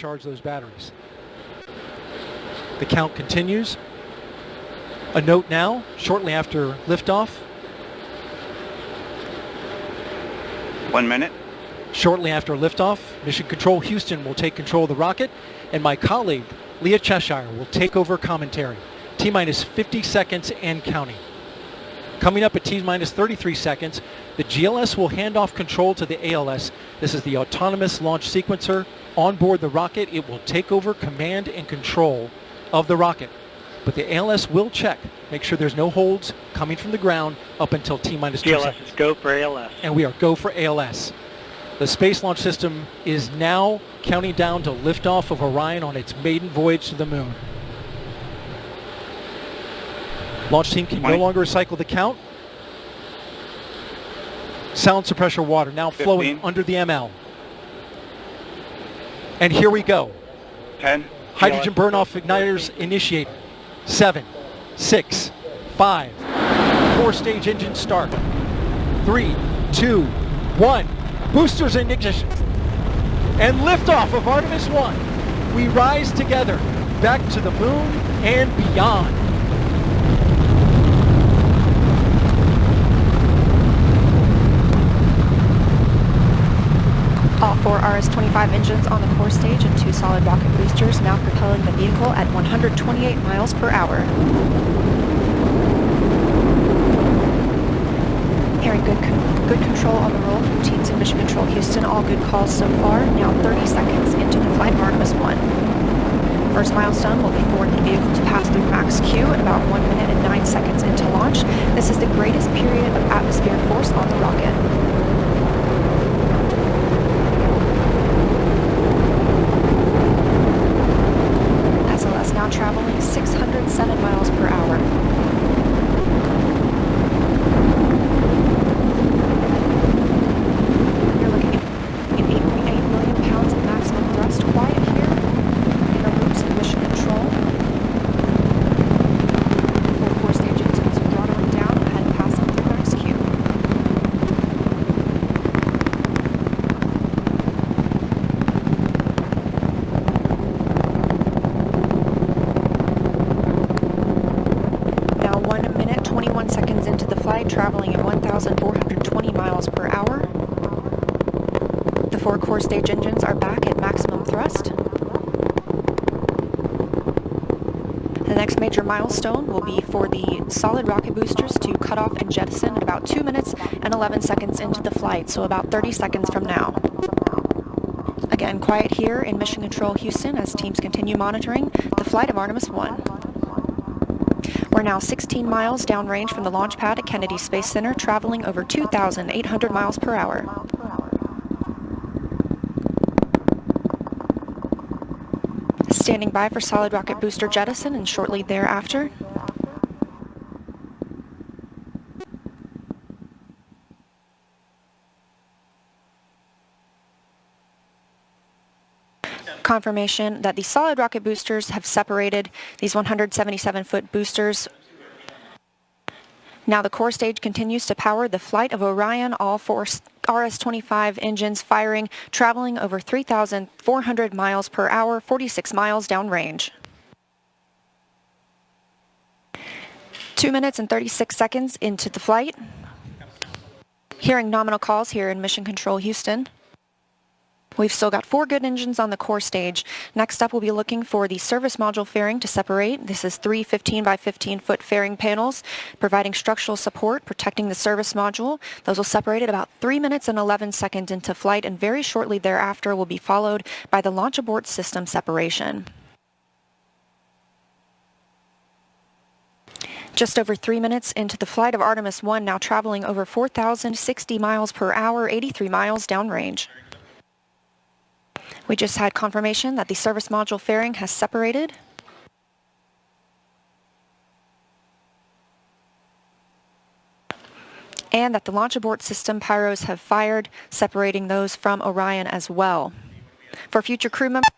recharge those batteries. The count continues. A note now, shortly after liftoff. 1 minute. Shortly after liftoff, Mission Control Houston will take control of the rocket, and my colleague, Leah Cheshire, will take over commentary. T-minus 50 seconds and counting. Coming up at T-minus 33 seconds, the GLS will hand off control to the ALS. This is the autonomous launch sequencer. On board the rocket, it will take over command and control of the rocket. But the ALS will check, make sure there's no holds coming from the ground up until T-minus 2 seconds. GLS, go for ALS. And we are go for ALS. The Space Launch System is now counting down to liftoff of Orion on its maiden voyage to the moon. Launch team can no longer recycle the count. Sound suppressor water now 15. Flowing under the ML. And here we go. 10. Hydrogen GLS. burn-off igniters initiated. 7, 6, 5. 4-stage engine start. 3, 2, 1. Boosters in ignition. And liftoff of Artemis 1. We rise together back to the moon and beyond. All 4 RS-25 engines on the core stage and 2 solid rocket boosters now propelling the vehicle at 128 miles per hour. Hearing good control on the roll from teams in Mission Control Houston. All good calls so far. Now 30 seconds into the flight of Artemis 1. First milestone will be for the vehicle to pass through max Q at about 1 minute and 9 seconds into launch. This is the greatest period of atmospheric force on the rocket. Now traveling 607 miles per hour. You're looking at 8.8 million pounds of maximum thrust. Quiet here in the loops of Mission Control. Full core stage engines are throttling down ahead and passing through max Q. Seconds into the flight, traveling at 1,420 miles per hour. The 4 core stage engines are back at maximum thrust. The next major milestone will be for the solid rocket boosters to cut off and jettison at about 2 minutes and 11 seconds into the flight, so about 30 seconds from now. Again, quiet here in Mission Control Houston as teams continue monitoring the flight of Artemis 1. We're now 16 miles downrange from the launch pad at Kennedy Space Center, traveling over 2,800 miles per hour. Standing by for solid rocket booster jettison and shortly thereafter. Confirmation that the solid rocket boosters have separated these 177-foot boosters. Now the core stage continues to power the flight of Orion, all 4 RS-25 engines firing, traveling over 3,400 miles per hour, 46 miles downrange. 2 minutes and 36 seconds into the flight. Hearing nominal calls here in Mission Control Houston. We've still got 4 good engines on the core stage. Next up, we'll be looking for the service module fairing to separate. This is 3 15 by 15 foot fairing panels, providing structural support, protecting the service module. Those will separate at about 3 minutes and 11 seconds into flight, and very shortly thereafter will be followed by the launch abort system separation. Just over 3 minutes into the flight of Artemis 1, now traveling over 4,060 miles per hour, 83 miles downrange. We just had confirmation that the service module fairing has separated. And that the launch abort system pyros have fired, separating those from Orion as well. For future crew members,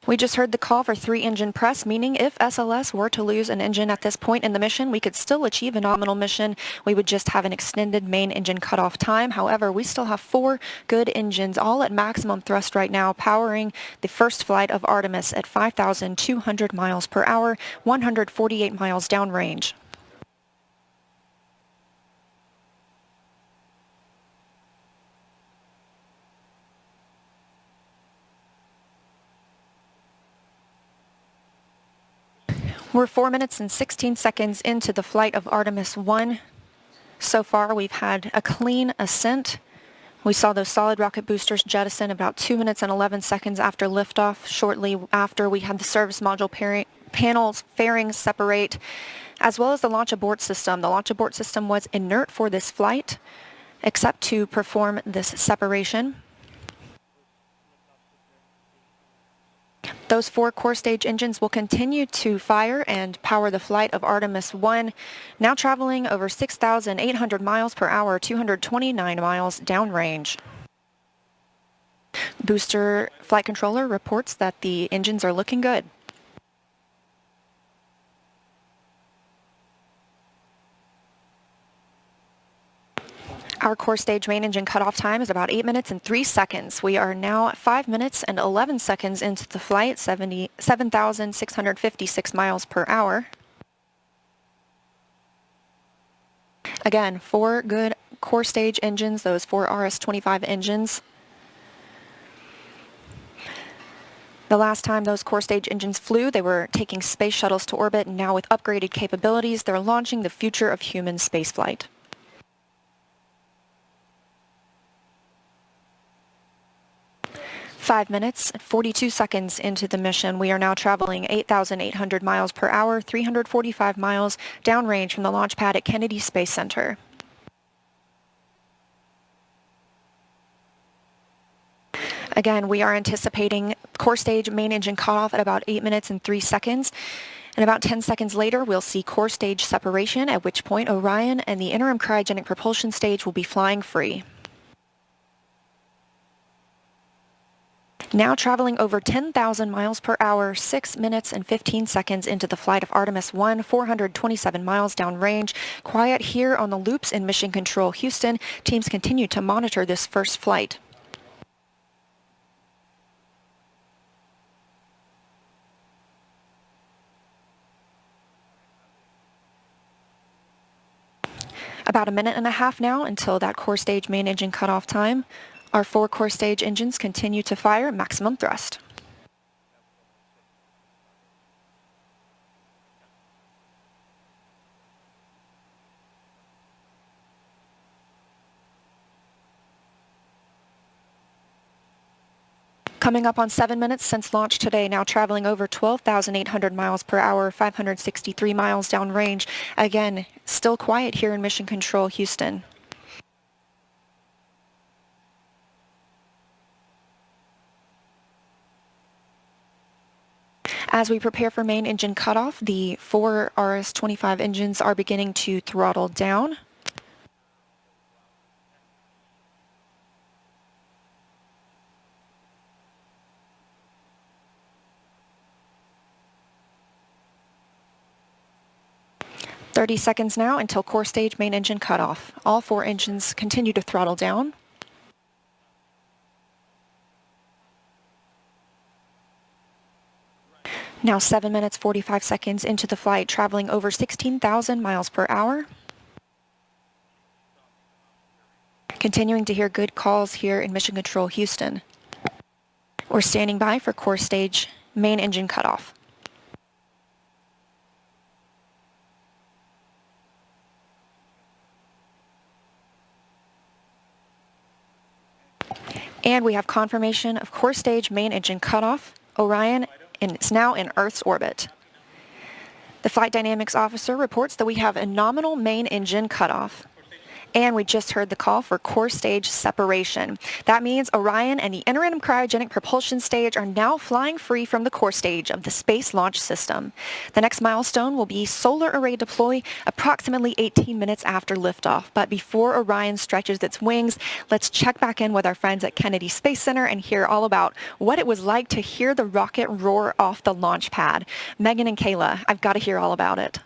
We just heard the call for 3-engine press, meaning if SLS were to lose an engine at this point in the mission, we could still achieve a nominal mission. We would just have an extended main engine cutoff time. However, we still have 4 good engines, all at maximum thrust right now, powering the first flight of Artemis at 5,200 miles per hour, 148 miles downrange. We're 4 minutes and 16 seconds into the flight of Artemis 1. So far, we've had a clean ascent. We saw those solid rocket boosters jettison about 2 minutes and 11 seconds after liftoff. Shortly after, we had the service module panels fairings separate, as well as the launch abort system. The launch abort system was inert for this flight, except to perform this separation. Those 4 core stage engines will continue to fire and power the flight of Artemis 1, now traveling over 6,800 miles per hour, 229 miles downrange. Booster flight controller reports that the engines are looking good. Our core stage main engine cutoff time is about 8 minutes and 3 seconds. We are now 5 minutes and 11 seconds into the flight, 7,656 miles per hour. Again, 4 good core stage engines, those 4 RS-25 engines. The last time those core stage engines flew, they were taking space shuttles to orbit, and now with upgraded capabilities, they're launching the future of human spaceflight. 5 minutes and 42 seconds into the mission. We are now traveling 8,800 miles per hour, 345 miles downrange from the launch pad at Kennedy Space Center. Again, we are anticipating core stage main engine cutoff at about 8 minutes and 3 seconds. And about 10 seconds later, we'll see core stage separation, at which point Orion and the interim cryogenic propulsion stage will be flying free. Now traveling over 10,000 miles per hour, 6 minutes and 15 seconds into the flight of Artemis 1, 427 miles downrange. Quiet here on the loops in Mission Control Houston. Teams continue to monitor this first flight. About a minute and a half now until that core stage main engine cutoff time. Our 4 core stage engines continue to fire at maximum thrust. Coming up on 7 minutes since launch today, now traveling over 12,800 miles per hour, 563 miles downrange. Again, still quiet here in Mission Control Houston. As we prepare for main engine cutoff, the 4 RS-25 engines are beginning to throttle down. "30 seconds now until core stage main engine cutoff. All 4 engines continue to throttle down. Now 7 minutes 45 seconds into the flight, traveling over 16,000 miles per hour. Continuing to hear good calls here in Mission Control Houston. We're standing by for core stage main engine cutoff. And we have confirmation of core stage main engine cutoff. Orion is now in Earth's orbit. The flight dynamics officer reports that we have a nominal main engine cutoff. And we just heard the call for core stage separation. That means Orion and the interim cryogenic propulsion stage are now flying free from the core stage of the Space Launch System. The next milestone will be solar array deploy approximately 18 minutes after liftoff. But before Orion stretches its wings, let's check back in with our friends at Kennedy Space Center and hear all about what it was like to hear the rocket roar off the launch pad. Megan and Kayla, I've got to hear all about it.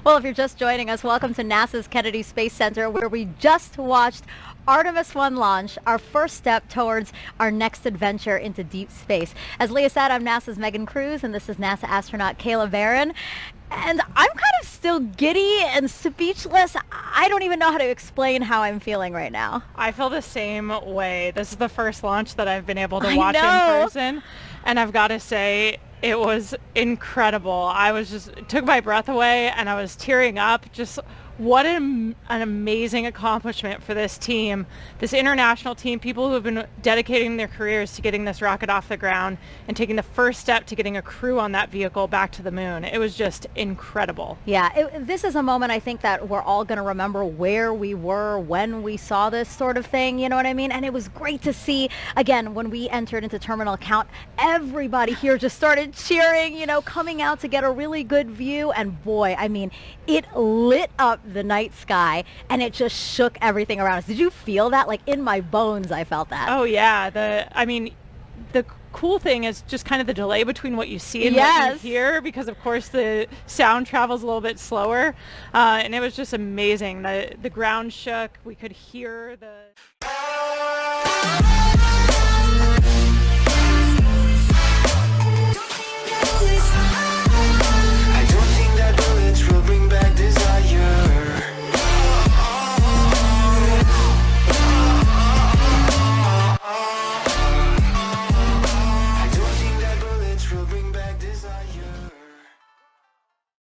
Well, if you're just joining us, welcome to NASA's Kennedy Space Center, where we just watched Artemis 1 launch, our first step towards our next adventure into deep space. As Leah said, I'm NASA's Megan Cruz, and this is NASA astronaut Kayla Barron. And I'm kind of still giddy and speechless. I don't even know how to explain how I'm feeling right now. I feel the same way. This is the first launch that I've been able to watch in person, and I've got to say, it was incredible. It took my breath away, and I was tearing up. Just what an amazing accomplishment for this team, this international team, people who have been dedicating their careers to getting this rocket off the ground and taking the first step to getting a crew on that vehicle back to the moon. It was just incredible. Yeah, this is a moment I think that we're all going to remember where we were when we saw this sort of thing, you know what I mean? And it was great to see, again, when we entered into terminal count, everybody here just started cheering, coming out to get a really good view. And boy, I mean, it lit up the night sky, and it just shook everything around us. Did you feel that? Like in my bones, I felt that. Oh yeah. The cool thing is just kind of the delay between what you see and what you hear, because of course the sound travels a little bit slower, and it was just amazing. The ground shook. We could hear the